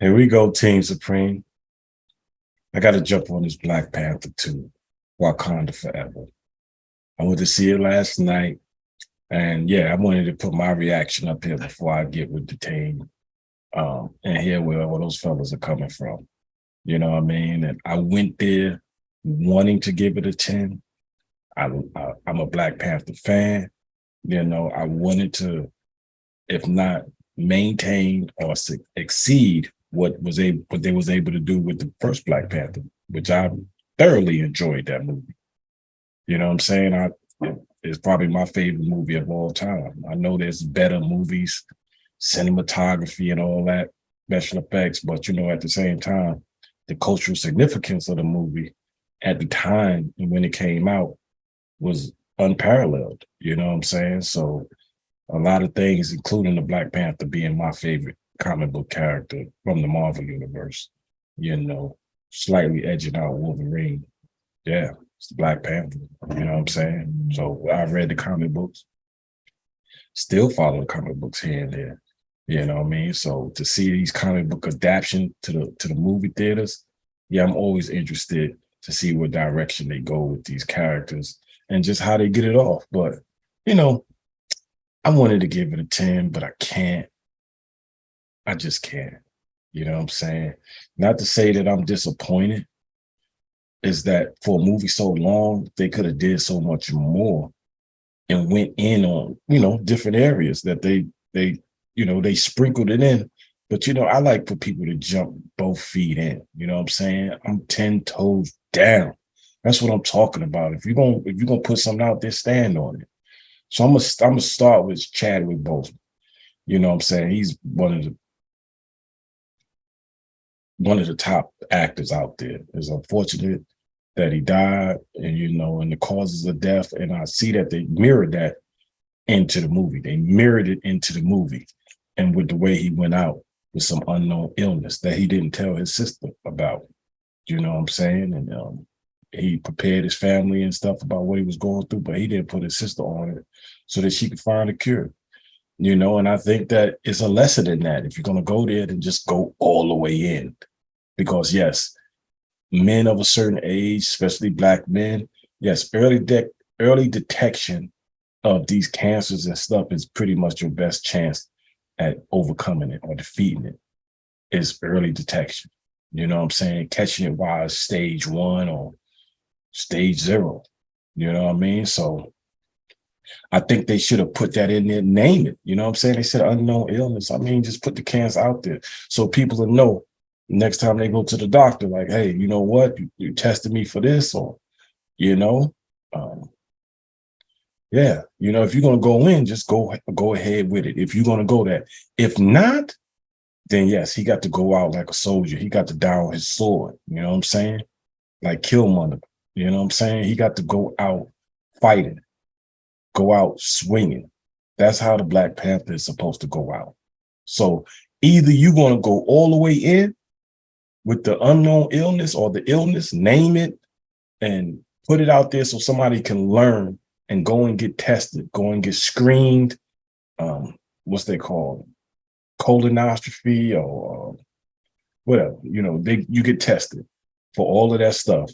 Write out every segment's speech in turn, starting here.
Here we go, Team Supreme. I got to jump on this Black Panther 2, Wakanda Forever. I went to see it last night. And yeah, I wanted to put my reaction up here before I get with the team and hear where all those fellas are coming from. You know what I mean? And I went there wanting to give it a 10. I'm a Black Panther fan. You know, I wanted to, if not maintain or exceed what they was able to do with the first Black Panther, which I thoroughly enjoyed that movie. You know what I'm saying? It's probably my favorite movie of all time. I know there's better movies, cinematography and all that, special effects, but you know, at the same time, the cultural significance of the movie at the time and when it came out was unparalleled. You know what I'm saying? So a lot of things, including the Black Panther being my favorite comic book character from the Marvel universe, you know, slightly edging out Wolverine. Yeah, it's the Black Panther. You know what I'm saying? So I read the comic books, still follow the comic books here and there. You know what I mean? So to see these comic book adaptation to the movie theaters, yeah, I'm always interested to see what direction they go with these characters and just how they get it off. But you know, I wanted to give it a 10, but I can't. I just can't. You know what I'm saying? Not to say that I'm disappointed, is that for a movie so long, they could have did so much more and went in on, you know, different areas that they sprinkled it in. But you know, I like for people to jump both feet in. You know what I'm saying? I'm 10 toes down. That's what I'm talking about. If you're gonna put something out there, stand on it. So I'm gonna start with Chadwick Boseman. You know what I'm saying? He's one of the top actors out there. It's unfortunate that he died, and you know, and the causes of death. And I see that they mirrored that into the movie. They mirrored it into the movie, and with the way he went out with some unknown illness that he didn't tell his sister about. You know what I'm saying? And he prepared his family and stuff about what he was going through, but he didn't put his sister on it so that she could find a cure. You know, and I think that it's a lesson in that. If you're going to go there, then just go all the way in. Because yes, men of a certain age, especially Black men, yes, early detection of these cancers and stuff is pretty much your best chance at overcoming it or defeating it, is early detection. You know what I'm saying? Catching it while it's stage 1 or stage 0. You know what I mean? So I think they should have put that in there, name it. You know what I'm saying? They said unknown illness. I mean, just put the cancer out there so people will know next time they go to the doctor, like, hey, you know what? You tested me for this, or, you know, yeah, you know, if you're going to go in, just go ahead with it. If you're going to go that, if not, then yes, he got to go out like a soldier. He got to die on his sword. You know what I'm saying? Like Killmonger. You know what I'm saying? He got to go out fighting, go out swinging. That's how the Black Panther is supposed to go out. So either you're going to go all the way in with the unknown illness or the illness, name it and put it out there so somebody can learn and go and get tested, go and get screened. What's they called? Colonoscopy or whatever. You know, you get tested for all of that stuff.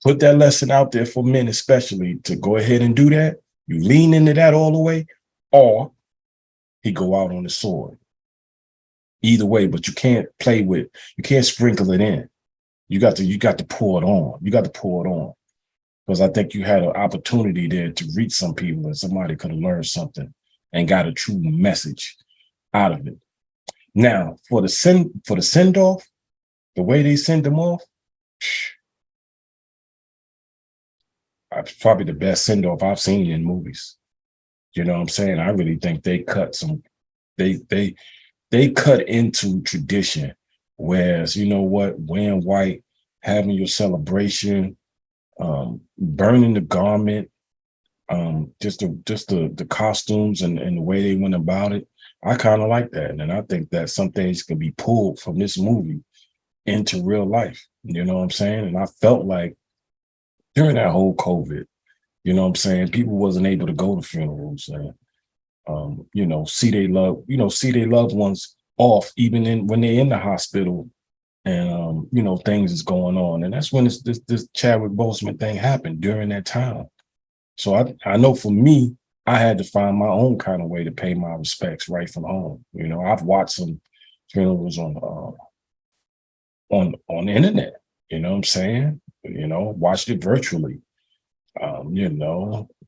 Put that lesson out there for men, especially, to go ahead and do that. You lean into that all the way, or he go out on the sword. Either way, but you can't you can't sprinkle it in. You got to pour it on. You got to pour it on. Because I think you had an opportunity there to reach some people and somebody could have learned something and got a true message out of it. Now, for the send-off, the way they send them off, it's probably the best send-off I've seen in movies. You know what I'm saying? I really think they cut they cut into tradition. Whereas, you know what, wearing white, having your celebration, burning the garment, just the costumes and the way they went about it, I kind of like that. And I think that some things can be pulled from this movie into real life. You know what I'm saying? And I felt like during that whole COVID, you know what I'm saying, people wasn't able to go to funerals and you know, see their loved ones off, even when they're in the hospital, and things is going on, and that's when this Chadwick Boseman thing happened during that time. So I know for me, I had to find my own kind of way to pay my respects right from home. I've watched some funerals on the internet. You know what I'm saying? Watched it virtually.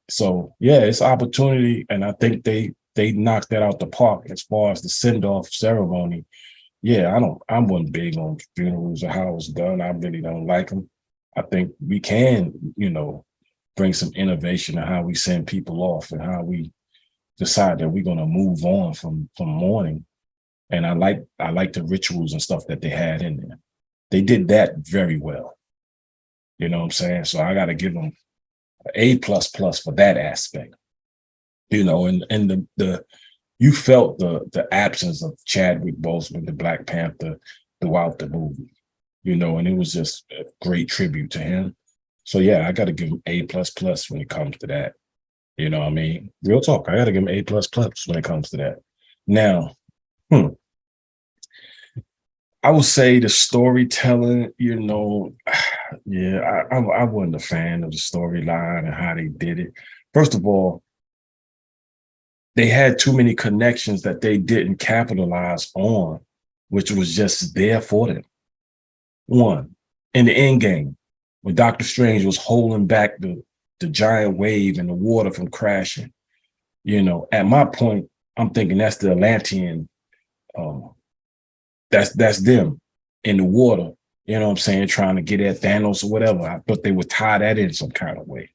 So yeah, it's opportunity, and I think they knocked that out the park as far as the send off ceremony. Yeah, I wasn't big on funerals or how it's done. I really don't like them. I think we can, bring some innovation in how we send people off and how we decide that we're gonna move on from mourning. And I like the rituals and stuff that they had in there. They did that very well. You know what I'm saying? So I gotta give them A++ for that aspect. And the you felt the absence of Chadwick Boseman, the Black Panther, throughout the movie, and it was just a great tribute to him. So yeah, I got to give him A++ when it comes to that. You know what I mean? Real talk. I got to give him A++ when it comes to that. Now, I would say the storytelling, yeah, I wasn't a fan of the storyline and how they did it. First of all, they had too many connections that they didn't capitalize on, which was just there for them. One, in the end game, when Doctor Strange was holding back the giant wave and the water from crashing, at my point, I'm thinking that's the Atlantean. That's them in the water, you know what I'm saying, trying to get at Thanos or whatever. I thought they would tie that in some kind of way.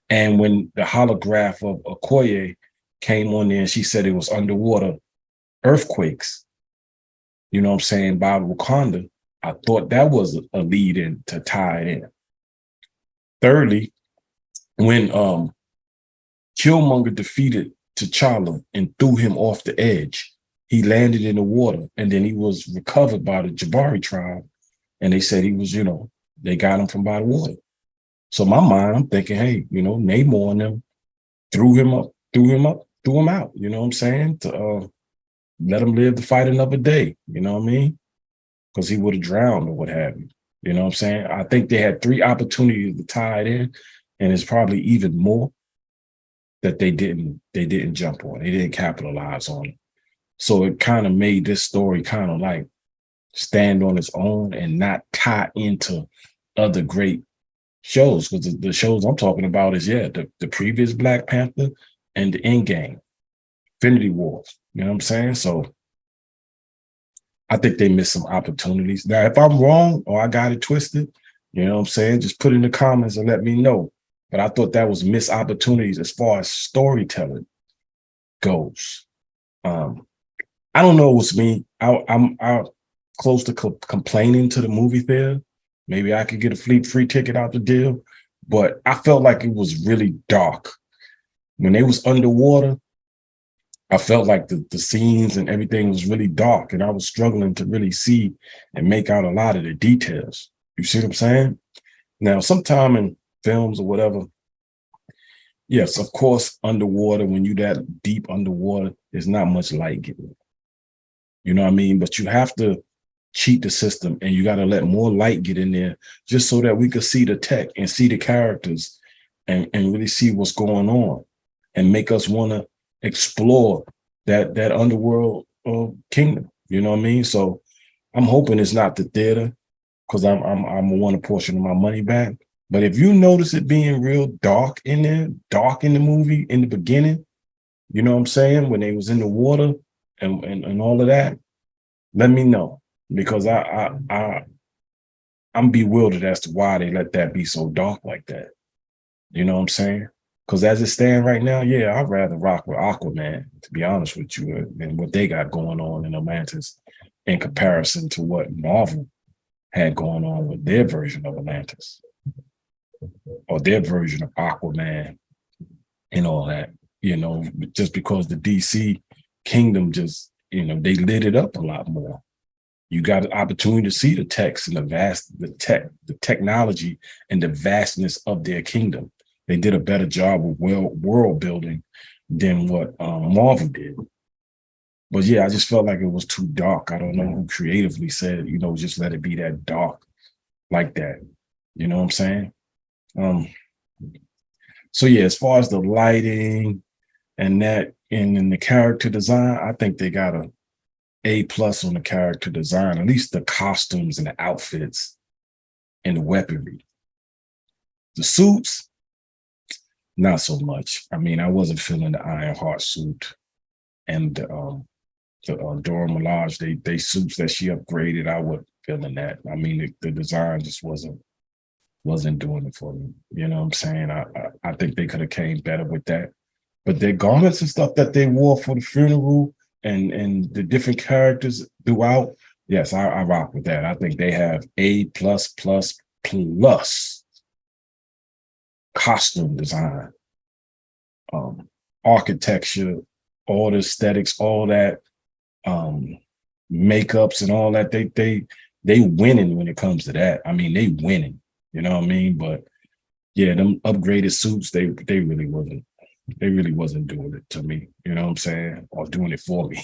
And when the holograph of Okoye came on there and she said it was underwater earthquakes, you know what I'm saying, by Wakanda, I thought that was a lead in to tie it in. Thirdly, when Killmonger defeated T'Challa and threw him off the edge, he landed in the water, and then he was recovered by the Jabari tribe, and they said he was, they got him from by the water. So in my mind, I'm thinking, hey, Namor and them threw him out, you know what I'm saying, to let him live to fight another day, you know what I mean? Because he would have drowned or what have you. You know what I'm saying? I think they had 3 opportunities to tie it in, and it's probably even more that they didn't jump on. They didn't capitalize on it. So it kind of made this story kind of like stand on its own and not tie into other great shows. Because the shows I'm talking about is, the previous Black Panther and the Endgame, Infinity Wars. You know what I'm saying? So I think they missed some opportunities. Now, if I'm wrong or I got it twisted, you know what I'm saying, just put in the comments and let me know. But I thought that was missed opportunities as far as storytelling goes. I don't know what's me. I'm close to complaining to the movie theater. Maybe I could get a free ticket out the deal, but I felt like it was really dark. When they was underwater, I felt like the scenes and everything was really dark, and I was struggling to really see and make out a lot of the details. You see what I'm saying? Now, sometime in films or whatever, yes, of course, underwater, when you that deep underwater, there's not much light getting. You know what I mean? But you have to cheat the system, and you got to let more light get in there just so that we could see the tech and see the characters and really see what's going on and make us want to explore that underworld kingdom. You know what I mean? So I'm hoping it's not the theater, because I'm want a portion of my money back. But if you notice it being real dark in there, dark in the movie in the beginning, you know what I'm saying, when they was in the water and all of that, let me know, because I'm bewildered as to why they let that be so dark like that. You know what I'm saying? Because as it stands right now, yeah, I'd rather rock with Aquaman, to be honest with you, than what they got going on in Atlantis in comparison to what Marvel had going on with their version of Atlantis or their version of Aquaman and all that, just because the DC kingdom just, they lit it up a lot more. You got an opportunity to see the text and the technology and the vastness of their kingdom. They did a better job of world building than what Marvel did. But yeah, I just felt like it was too dark. I don't know who creatively said, just let it be that dark like that. You know what I'm saying? Um, so yeah, as far as the lighting and that and in the character design, I think they got A+ on the character design, at least the costumes and the outfits and the weaponry. The suits, not so much. I mean, I wasn't feeling the Ironheart suit and the Dora Milaje, they suits that she upgraded. I wasn't feeling that. I mean, the design just wasn't doing it for me. You know what I'm saying? I think they could have came better with that. But their garments and stuff that they wore for the funeral and the different characters throughout, yes, I rock with that. I think they have A+++ costume design, architecture, all the aesthetics, all that makeups and all that. They winning when it comes to that. I mean, they winning. You know what I mean? But yeah, them upgraded suits, they really wasn't doing it to me. You know what I'm saying? Or doing it for me.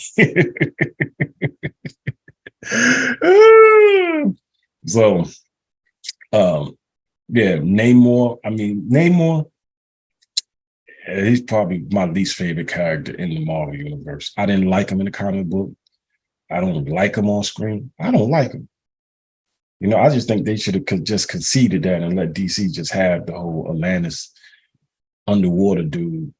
So yeah, Namor. I mean, Namor, he's probably my least favorite character in the Marvel universe. I didn't like him in the comic book. I don't like him on screen. I don't like him. I just think they should have just conceded that and let DC just have the whole Atlantis underwater dude,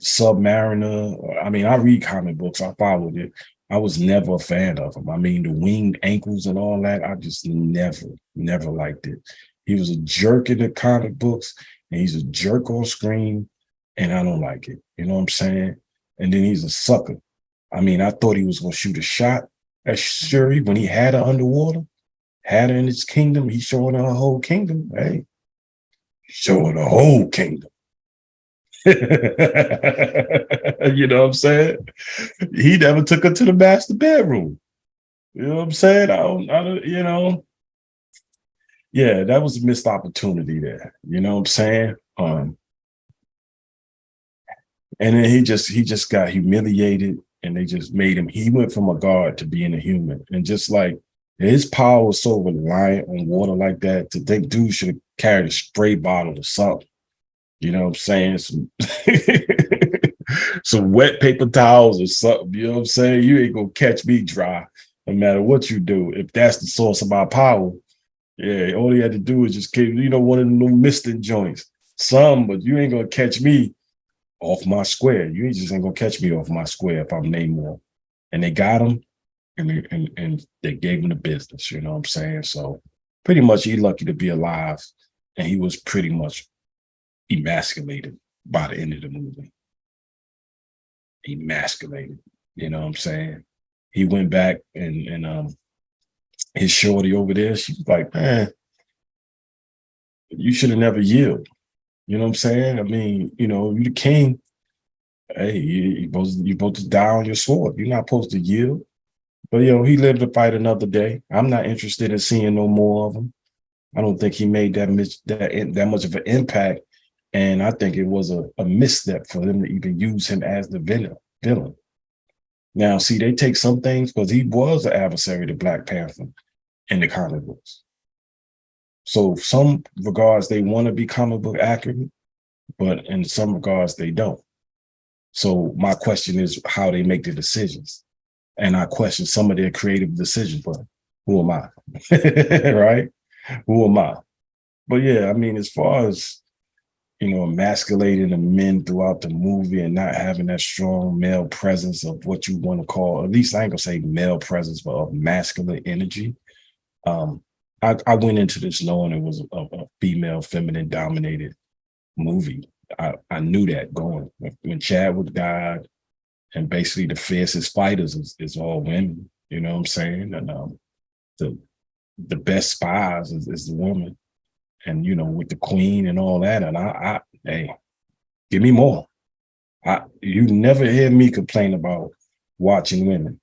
Submariner. I mean, I read comic books. I followed it. I was never a fan of him. I mean, the winged ankles and all that, I just never liked it. He was a jerk in the comic books, and he's a jerk on screen, and I don't like it. You know what I'm saying? And then he's a sucker. I mean, I thought he was going to shoot a shot at Shuri when he had her underwater, had her in his kingdom. He's showing her a whole kingdom. Hey, showing a whole kingdom. You know what I'm saying? He never took her to the master bedroom. You know what I'm saying? I don't, yeah, that was a missed opportunity there. You know what I'm saying? And then he just got humiliated, and they just made him. He went from a god to being a human, and just like his power was so reliant on water like that, to think dude should have carried a spray bottle or something. You know what I'm saying? Some wet paper towels or something. You know what I'm saying? You ain't gonna catch me dry, no matter what you do. If that's the source of my power, yeah, all he had to do is just keep, one of the misting joints. Some, but you ain't gonna catch me off my square. You just ain't gonna catch me off my square if I'm Namor. And they got him, and they gave him the business. You know what I'm saying? So pretty much, he lucky to be alive, and he was pretty much emasculated by the end of the movie. Emasculated. You know what I'm saying? He went back and his shorty over there, she was like, man, you should have never yielded. You know what I'm saying? I mean, you the king. Hey, you're supposed to die on your sword. You're not supposed to yield. But he lived to fight another day. I'm not interested in seeing no more of him. I don't think he made that much of an impact. And I think it was a misstep for them to even use him as the villain. Now, see, they take some things because he was an adversary to Black Panther in the comic books. So some regards, they want to be comic book accurate, but in some regards, they don't. So my question is how they make the decisions. And I question some of their creative decisions, but who am I? Right? Who am I? But yeah, I mean, as far as, emasculating the men throughout the movie and not having that strong male presence of what you want to call, at least I ain't gonna say male presence, but of masculine energy. I went into this knowing it was a female, feminine dominated movie. I knew that going when Chadwick died, and basically the fiercest fighters is all women. You know what I'm saying? And the best spies is the woman, and with the queen and all that. And I hey, give me more. You never hear me complain about watching women.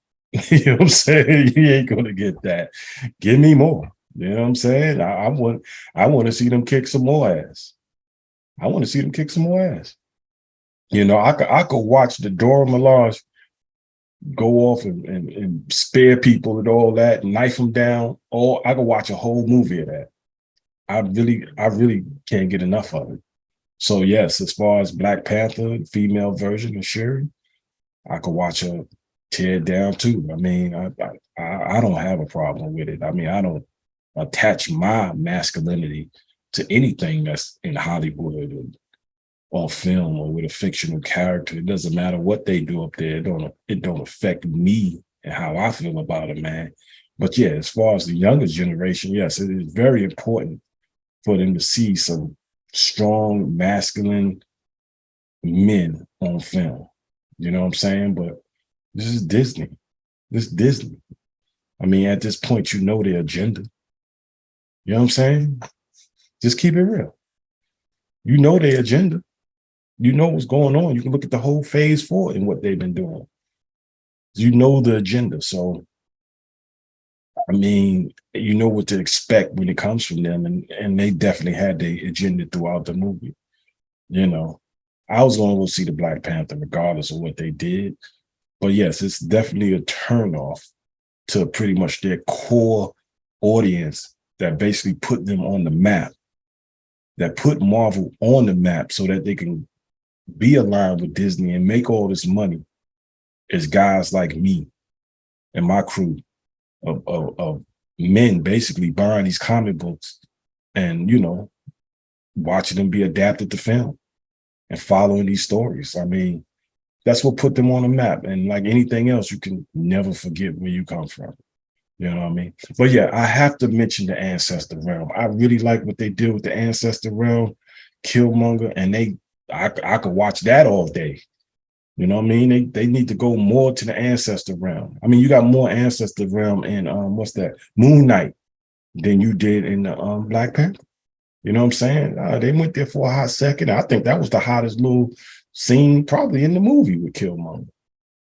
You know what I'm saying? You ain't gonna get that. Give me more. You know what I'm saying? I want to see them kick some more ass. I want to see them kick some more ass. I could watch the Dora Milaje go off and spare people and all that, knife them down. Or I could watch a whole movie of that. I really can't get enough of it. So yes, as far as Black Panther, female version of Shuri, I could watch her tear it down too. I mean, I don't have a problem with it. I mean, I don't attach my masculinity to anything that's in Hollywood or on film or with a fictional character. It doesn't matter what they do up there. It don't affect me and how I feel about it, man. But yeah, as far as the younger generation, yes, it is very important for them to see some strong masculine men on film. You know what I'm saying? But this is Disney. This is Disney. I mean, at this point, you know their agenda. You know what I'm saying? Just keep it real. You know their agenda. You know what's going on. You can look at the whole phase 4 and what they've been doing. You know the agenda. So, I mean, you know what to expect when it comes from them. And they definitely had their agenda throughout the movie. You know, I was going to go see the Black Panther regardless of what they did. But yes, it's definitely a turnoff to pretty much their core audience that basically put them on the map, that put Marvel on the map so that they can be aligned with Disney and make all this money, is guys like me and my crew of men basically buying these comic books and, you know, watching them be adapted to film and following these stories. I mean, that's what put them on the map. And like anything else, you can never forget where you come from. You know what I mean? But yeah, I have to mention the Ancestor Realm. I really like what they did with the Ancestor Realm, Killmonger, and I could watch that all day. You know what I mean? They need to go more to the Ancestor Realm. I mean, you got more Ancestor Realm in what's that? Moon Knight than you did in the Black Panther. You know what I'm saying? They went there for a hot second. I think that was the hottest little scene probably in the movie with Killmonger.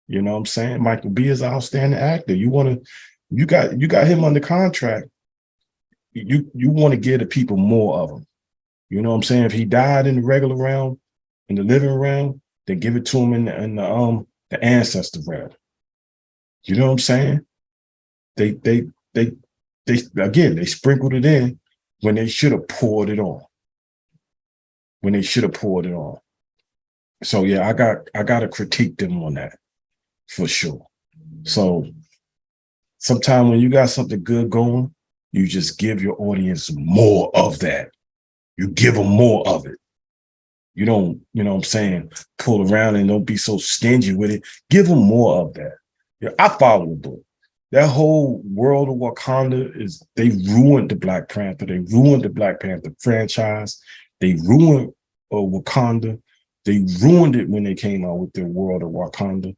You know what I'm saying? Michael B is an outstanding actor. You got him under contract. You want to give the people more of him. You know what I'm saying? If he died in the regular realm, in the living realm, then give it to him in the ancestor realm. You know what I'm saying? They again, they sprinkled it in when they should have poured it on. When they should have poured it on. So yeah, I gotta critique them on that for sure. So sometimes when you got something good going, you just give your audience more of that. You give them more of it. You don't, you know what I'm saying, pull around and don't be so stingy with it. Give them more of that. Yeah, I follow the book. That whole world of Wakanda they ruined the Black Panther. They ruined the Black Panther franchise. They ruined Wakanda. They ruined it when they came out with their world of Wakanda.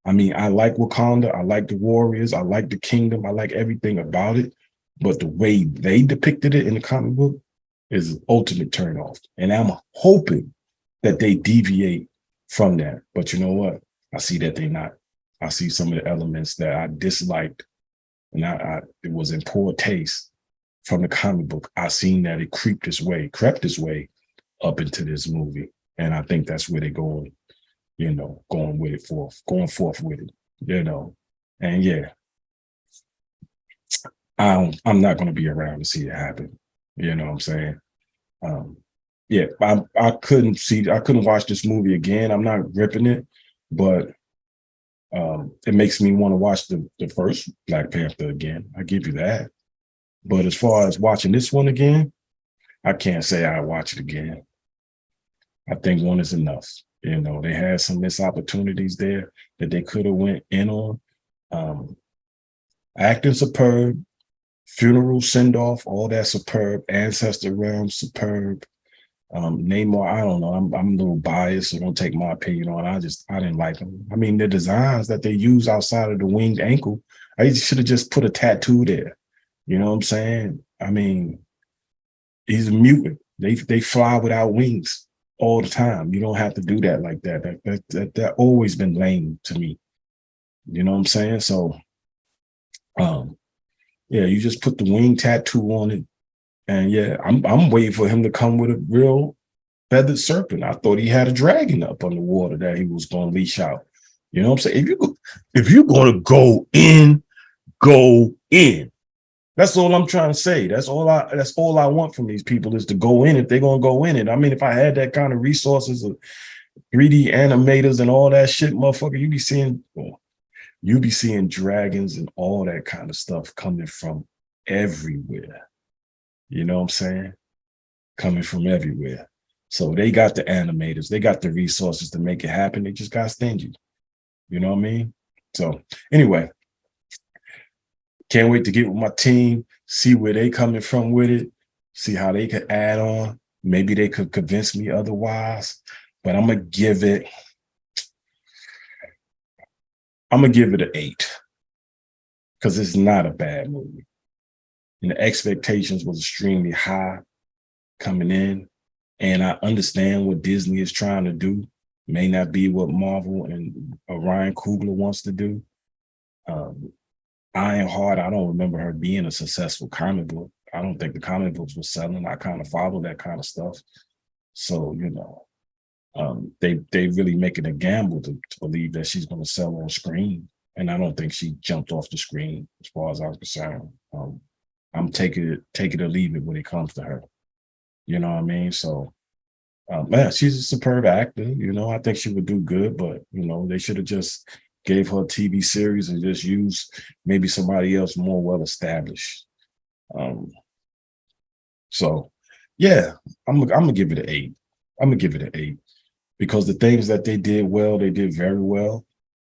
I mean, I like Wakanda. I like the Warriors. I like the Kingdom. I like everything about it. But the way they depicted it in the comic book is an ultimate turnoff. And I'm hoping that they deviate from that. But you know what? I see that they're not. I see some of the elements that I disliked and it was in poor taste from the comic book. I seen that it crept its way up into this movie. And I think that's where they're going, you know, going forth with it, you know. And yeah, I'm not going to be around to see it happen. You know what I'm saying? Yeah, I couldn't watch this movie again. I'm not ripping it, but it makes me want to watch the first Black Panther again. I give you that. But as far as watching this one again, I can't say I watch it again. I think one is enough. You know, they had some missed opportunities there that they could have went in on. Acting superb, funeral send-off, all that superb, ancestor realm superb. Namor, I don't know. I'm a little biased, so don't take my opinion on it. I didn't like them. I mean, the designs that they use outside of the winged ankle, I should have just put a tattoo there. You know what I'm saying? I mean, he's a mutant. They fly without wings all the time. You don't have to do that like that. That always been lame to me. You know what I'm saying? So, yeah, you just put the wing tattoo on it. And yeah, I'm waiting for him to come with a real feathered serpent. I thought he had a dragon up on the water that he was going to leash out. You know what I'm saying? If you're gonna go in, go in. That's all I'm trying to say. That's all I want from these people is to go in if they're gonna go in it. I mean, if I had that kind of resources of 3D animators and all that shit, motherfucker, you be seeing dragons and all that kind of stuff coming from everywhere. You know what I'm saying? Coming from everywhere. So they got the animators, they got the resources to make it happen. They just got stingy. You know what I mean? So anyway, can't wait to get with my team, see where they coming from with it, see how they could add on. Maybe they could convince me otherwise, but I'm gonna give it an 8 because it's not a bad movie. And the expectations was extremely high coming in. And I understand what Disney is trying to do. May not be what Marvel and Ryan Coogler wants to do. Ironheart, I don't remember her being a successful comic book. I don't think the comic books were selling. I kind of follow that kind of stuff. So, you know, they really making a gamble to believe that she's going to sell on screen. And I don't think she jumped off the screen as far as I'm concerned. I'm take it or leave it when it comes to her. You know what I mean? So, man, she's a superb actor. You know, I think she would do good, but, you know, they should have just gave her a TV series and just used maybe somebody else more well-established. So, yeah, I'm gonna give it an 8. I'm gonna give it an 8 because the things that they did well, they did very well,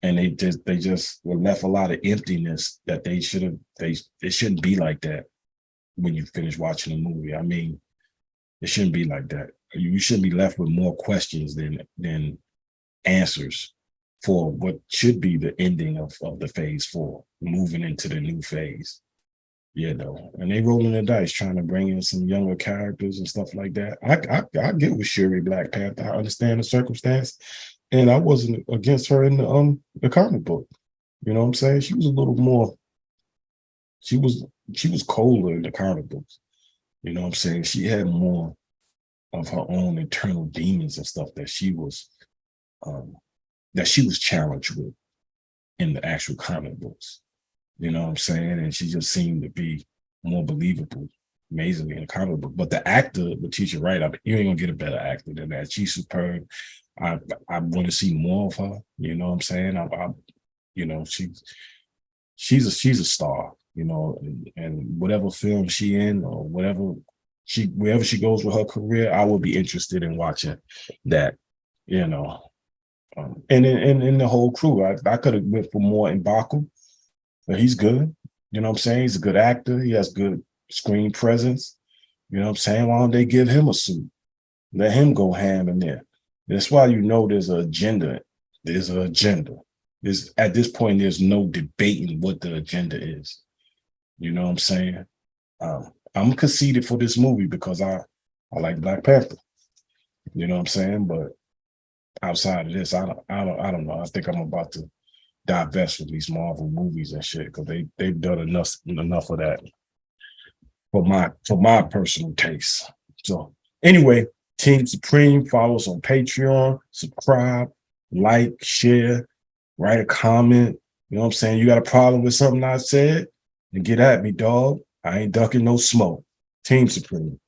and they just were left a lot of emptiness that they it shouldn't be like that when you finish watching a movie. I mean, it shouldn't be like that. You shouldn't be left with more questions than answers for what should be the ending of the phase 4, moving into the new phase. You know, and they rolling the dice trying to bring in some younger characters and stuff like that. I get with Shuri Black Panther. I understand the circumstance, and I wasn't against her in the comic book. You know what I'm saying? She was a little more. She was colder in the comic books. You know what I'm saying? She had more of her own internal demons and stuff that she was challenged with in the actual comic books. You know what I'm saying? And she just seemed to be more believable, amazingly in the comic book. But the actor, Letitia Wright, you ain't gonna get a better actor than that. She's superb. I want to see more of her. You know what I'm saying? You know, she's a star. You know, and whatever film she in or wherever she goes with her career, I will be interested in watching that. You know, and in the whole crew, I could have went for more M'Baku. But he's good. You know what I'm saying? He's a good actor. He has good screen presence. You know what I'm saying? Why don't they give him a suit? Let him go ham in there. That's why you know there's an agenda. There's an agenda. At this point, there's no debating what the agenda is. You know what I'm saying? I'm conceited for this movie because I like Black Panther. You know what I'm saying? But outside of this, I don't know. I think I'm about to divest from these Marvel movies and shit because they've done enough of that for my personal taste. So anyway, Team Supreme, follow us on Patreon, subscribe, like, share, write a comment. You know what I'm saying? You got a problem with something I said? Then get at me, dog. I ain't ducking no smoke. Team Supreme.